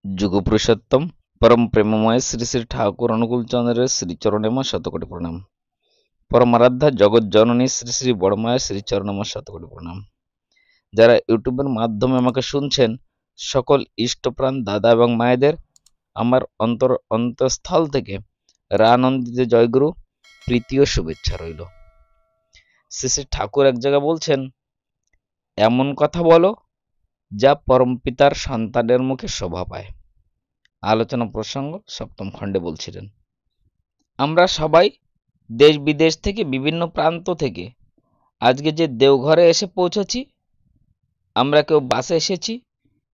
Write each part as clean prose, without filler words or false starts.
যুগপুরুষোত্তম পরম প্রেমময় শ্রী শ্রী ঠাকুর অনুকূল চন্দ্রের শ্রীচরণে মা শতকোটি প্রণাম। পরমারাধ্যা জগৎ জননী শ্রী শ্রী বড়মায়ের শ্রীচরণে মা শতকোটি প্রণাম। যারা ইউটিউবের মাধ্যমে আমাকে শুনছেন, সকল ইষ্টপ্রাণ দাদা এবং মায়েদের আমার অন্তঃস্থল থেকে রানন্দিত জয়গুরু প্রীতি ও শুভেচ্ছা রইল। শ্রী শ্রী ঠাকুর এক জায়গায় বলছেন, এমন কথা বলো যা পরমপিতার সন্তানের মুখে শোভা পায়। আলোচনা প্রসঙ্গ সপ্তম খণ্ডে বলছিলেন, আমরা সবাই দেশ বিদেশ থেকে বিভিন্ন প্রান্ত থেকে আজকে যে দেওঘরে এসে পৌঁছেছি, আমরা কেউ বাসে এসেছি,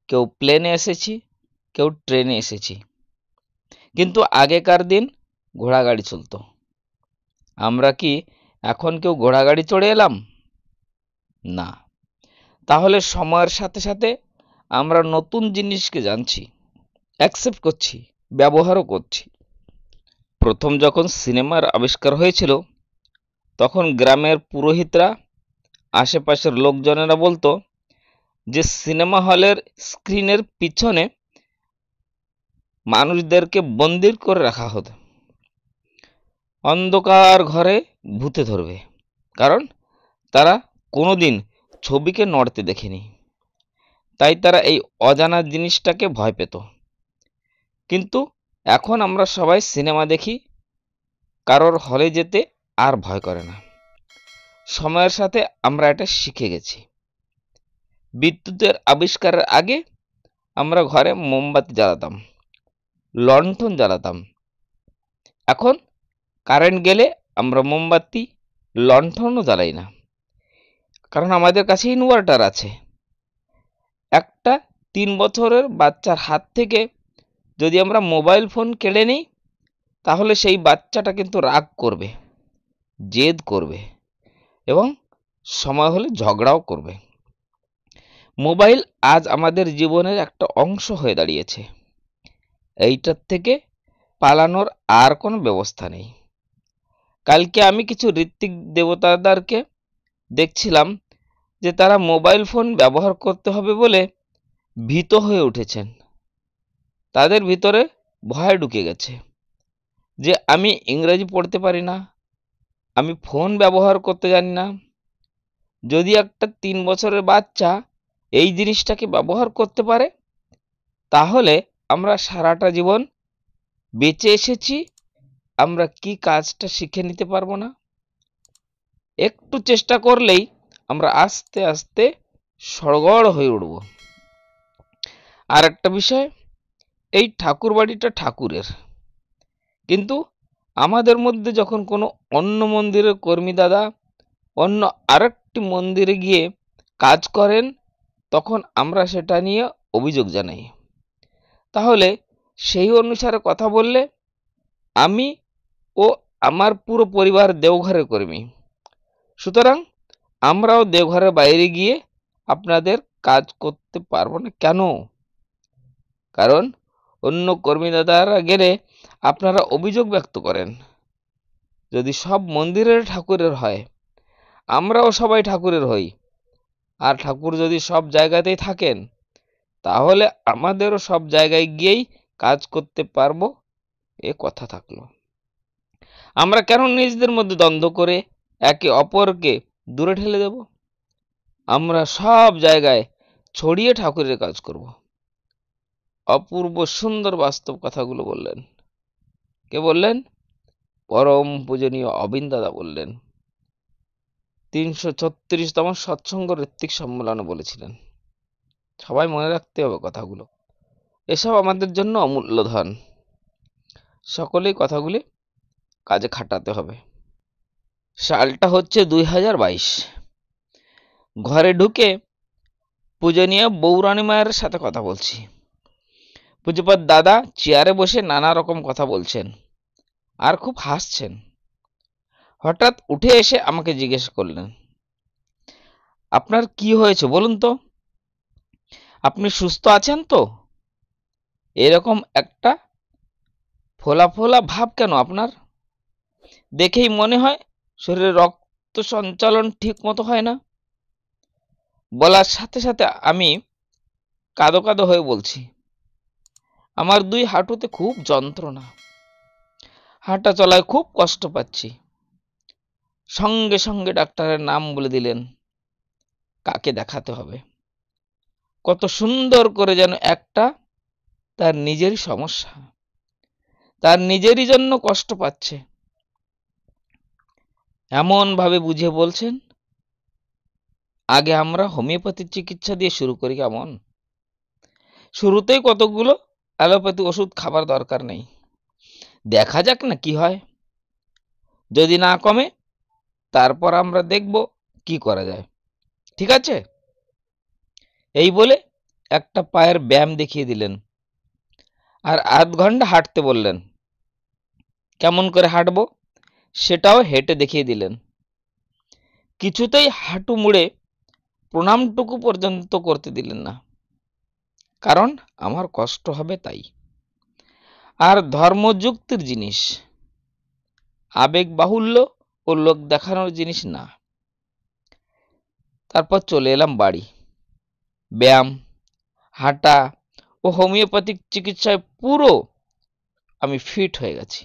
কেউ প্লেনে এসেছি, কেউ ট্রেনে এসেছি, কিন্তু আগেকার দিন ঘোড়াগাড়ি চলতো। আমরা কি এখন কেউ ঘোড়াগাড়ি চড়ে এলাম? না। তাহলে সময়ের সাথে সাথে আমরা নতুন জিনিসকে জানছি, অ্যাকসেপ্ট করছি, ব্যবহারও করছি। প্রথম যখন সিনেমার আবিষ্কার হয়েছিল, তখন গ্রামের পুরোহিতরা, আশেপাশের লোকজনেরা বলতো যে সিনেমা হলের স্ক্রিনের পিছনে মানুষদেরকে বন্দি করে রাখা হতো, অন্ধকার ঘরে ভূতে ধরবে, কারণ তারা কোনোদিন ছবিকে নড়তে দেখেনি। তাই তারা এই অজানা জিনিসটাকে ভয় পেত। কিন্তু এখন আমরা সবাই সিনেমা দেখি, কারোর হলে যেতে আর ভয় করে না। সময়ের সাথে আমরা এটা শিখে গেছি। বিদ্যুতের আবিষ্কারের আগে আমরা ঘরে মোমবাতি জ্বালাতাম, লণ্ঠন জ্বালাতাম। এখন কারেন্ট গেলে আমরা মোমবাতি, লণ্ঠনও জ্বালাই না, কারণ আমাদের কাছে ইনভার্টার আছে। একটা 3 বছরের বাচ্চার হাত থেকে যদি আমরা মোবাইল ফোন কেড়ে নিই, তাহলে সেই বাচ্চাটা কিন্তু রাগ করবে, জেদ করবে এবং সময় হলে ঝগড়াও করবে। মোবাইল আজ আমাদের জীবনের একটা অংশ হয়ে দাঁড়িয়েছে। এইটার থেকে পালানোর আর কোনো ব্যবস্থা নেই। কালকে আমি কিছু ঋত্বিক দেবতাদেরকে দেখছিলাম যে তারা মোবাইল ফোন ব্যবহার করতে হবে বলে ভীত হয়ে উঠেছেন। তাদের ভিতরে ভয় ঢুকে গেছে যে আমি ইংরেজি পড়তে পারি না, আমি ফোন ব্যবহার করতে জানি না। যদি একটা 3 বছরের বাচ্চা এই জিনিসটাকে ব্যবহার করতে পারে, তাহলে আমরা সারাটা জীবন বেঁচে এসেছি, আমরা কি কাজটা শিখে নিতে পারবো না? একটু চেষ্টা করলেই আমরা আস্তে আস্তে সড়গড় হয়ে উঠব। আর একটা বিষয়, এই ঠাকুর বাড়িটা ঠাকুরের, কিন্তু আমাদের মধ্যে যখন কোনো অন্য মন্দিরের কর্মী দাদা অন্য আরেকটি মন্দিরে গিয়ে কাজ করেন, তখন আমরা সেটা নিয়ে অভিযোগ জানাই। তাহলে সেই অনুসারে কথা বললে আমি ও আমার পুরো পরিবার দেওঘরের কর্মী, সুতরাং আমরাও দেওঘরের বাইরে গিয়ে আপনাদের কাজ করতে পারবো না। কেন? কারণ অন্য কর্মী দাদারা গেলে আপনারা অভিযোগ ব্যক্ত করেন, যদি সব মন্দিরের ঠাকুরের হয়, আমরাও সবাই ঠাকুরের হই, আর ঠাকুর যদি সব জায়গাতেই থাকেন, তাহলে আমাদেরও সব জায়গায় গিয়েই কাজ করতে পারবো। এ কথা থাকলো। আমরা কেন নিজেদের মধ্যে দ্বন্দ্ব করে একে অপরকে দূরে ঠেলে দেব? আমরা সব জায়গায় ছড়িয়ে ঠাকুরের কাজ করব। অপূর্ব সুন্দর বাস্তব কথাগুলো বললেন। কে বললেন? পরম পূজনীয় অবিন দাদা বললেন। 336তম সৎসঙ্গ ঋত্বিক সম্মেলনে বলেছিলেন। সবাই মনে রাখতে হবে কথাগুলো, এসব আমাদের জন্য অমূল্য ধন। সকলেই কথাগুলি কাজে খাটাতে হবে। সালটা হচ্ছে 2022। ঘরে ঢুকে পূজনীয় বৌরানী মায়ের সাথে কথা বলছি। পূজ্যপাদ দাদা চেয়ারে বসে নানা রকম কথা বলছেন আর খুব হাসছেন। হঠাৎ উঠে এসে আমাকে জিজ্ঞেস করলেন, আপনার কি হয়েছে বলুন তো? আপনি সুস্থ আছেন তো? এরকম একটা ফোলা ফোলা ভাব কেন আপনার? দেখেই মনে হয় শরীরে রক্ত সঞ্চালন ঠিক মতো হয় না। বলার সাথে সাথে আমি কাঁদো কাঁদো হয়ে বলছি, আমার দুই হাঁটুতে খুব যন্ত্রণা, হাঁটা চলায় খুব কষ্ট পাচ্ছি। সঙ্গে সঙ্গে ডাক্তারের নাম বলে দিলেন, কাকে দেখাতে হবে। কত সুন্দর করে যেন একটা তার নিজেরই সমস্যা, তার নিজেরই জন্য কষ্ট পাচ্ছে, এমন ভাবে বুঝিয়ে বলছেন, আগে আমরা হোমিওপ্যাথির চিকিৎসা দিয়ে শুরু করি কেমন? শুরুতেই কতগুলো অ্যালোপ্যাথি ওষুধ খাবার দরকার নেই, দেখা যাক না কি হয়। যদি না কমে তারপর আমরা দেখব কি করা যায়, ঠিক আছে? এই বলে একটা পায়ের ব্যায়াম দেখিয়ে দিলেন আর আধ ঘন্টা হাঁটতে বললেন। কেমন করে হাঁটবো সেটাও হেঁটে দেখিয়ে দিলেন। কিছুতেই হাঁটু মুড়ে প্রণামটুকু পর্যন্ত করতে দিলেন না, কারণ আমার কষ্ট হবে তাই। আর ধর্মযুক্তির জিনিস, আবেগ বাহুল্য ও লোক দেখানোর জিনিস না। তারপর চলে এলাম বাড়ি। ব্যায়াম, হাঁটা ও হোমিওপ্যাথিক চিকিৎসায় পুরো আমি ফিট হয়ে গেছি।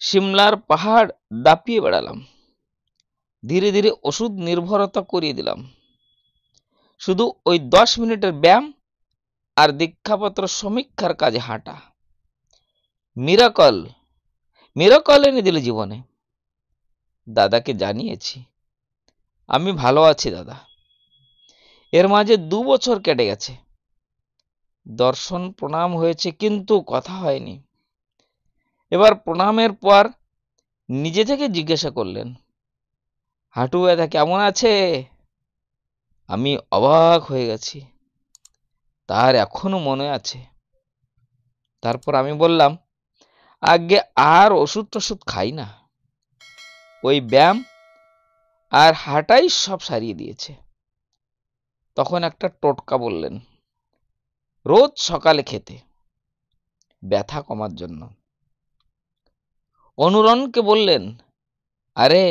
সিমলার পাহাড় দাপিয়ে বেড়ালাম, ধীরে ধীরে ওষুধ নির্ভরতা করিয়ে দিলাম। শুধু ওই 10 মিনিটের ব্যায়াম আর দীক্ষাপত্র সমীক্ষার কাজে হাঁটা মিরাকল, মিরাকল এনে দিল জীবনে। দাদাকে জানিয়েছি, আমি ভালো আছি দাদা। এর মাঝে 2 বছর কেটে গেছে, দর্শন প্রণাম হয়েছে কিন্তু কথা হয়নি। এবার প্রণামের পর নিজে থেকে জিজ্ঞাসা করলেন, হাঁটু ব্যথা কেমন আছে? আমি অবাক হয়ে গেছি, তার এখনো মনে আছে। তারপর আমি বললাম, আগে আর ওষুধ টষুধ খাই না, ওই ব্যায়াম আর হাঁটাই সব সারিয়ে দিয়েছে। তখন একটা টোটকা বললেন, রোজ সকালে খেতে, ব্যথা কমার জন্য। অনুরণকে বললেন, আরে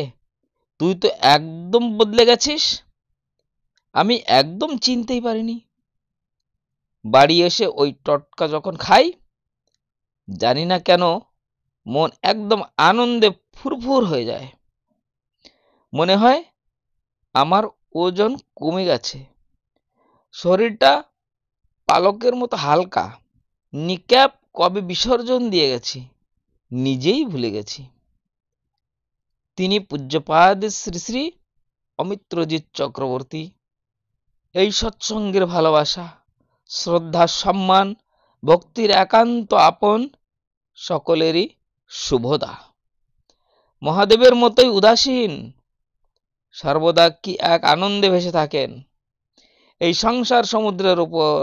তুই তো একদম বদলে গেছিস, আমি একদম চিনতেই পারিনি। বাড়ি এসে ওই টটকা যখন খাই, জানি না কেন মন একদম আনন্দে ফুরফুর হয়ে যায়। মনে হয় আমার ওজন কমে গেছে, শরীরটা পালকের মতো হালকা। নিক্যাপ কবে বিসর্জন দিয়ে গেছি নিজেই ভুলে গেছি। তিনি পূজ্যপাদ শ্রী শ্রী অমিত্রজিৎ চক্রবর্তী। এই সৎসঙ্গের ভালোবাসা, শ্রদ্ধা, সম্মান, ভক্তির একান্ত আপন সকলেরই শুভদা। মহাদেবের মতোই উদাসীন, সর্বদা কি এক আনন্দে ভেসে থাকেন এই সংসার সমুদ্রের উপর।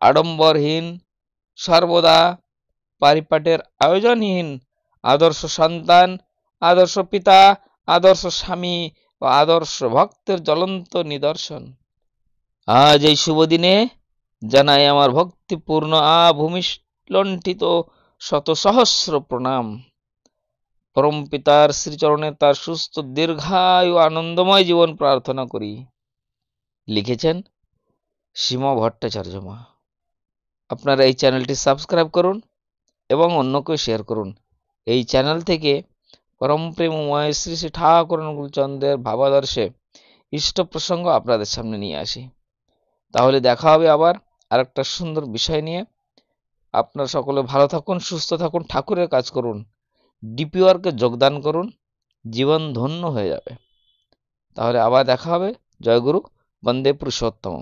আড়ম্বরহীন, সর্বদা পারিপাটের আয়োজনহীন, আদর্শ সন্তান, আদর্শ পিতা, আদর্শ স্বামী ও আদর্শ ভক্তের জ্বলন্ত নিদর্শন। আজ এই শুভ দিনে জানাই আমার ভক্তিপূর্ণ আভূমিষ্লণ্ঠিত শত সহস্র প্রণাম। পরম পিতার শ্রীচরণে তার সুস্থ দীর্ঘায়ু আনন্দময় জীবন প্রার্থনা করি। লিখেছেন সীমা ভট্টাচার্য মা। আপনারা এই চ্যানেলটি সাবস্ক্রাইব করুন এবং অন্যকেও শেয়ার করুন। এই চ্যানেল থেকে পরম প্রেমময় শ্রী শ্রী ঠাকুর অনুকূলচন্দ্রের ভাবাদর্শে ইষ্ট প্রসঙ্গ আপনাদের সামনে নিয়ে আসি। তাহলে দেখা হবে আবার আরেকটা সুন্দর বিষয় নিয়ে। আপনারা সকলে ভালো থাকুন, সুস্থ থাকুন, ঠাকুরের কাজ করুন, ডিপি ওয়ার্কে যোগদান করুন, জীবন ধন্য হয়ে যাবে। তাহলে আবার দেখা হবে। জয় গুরু, বন্দে পুরুষোত্তম।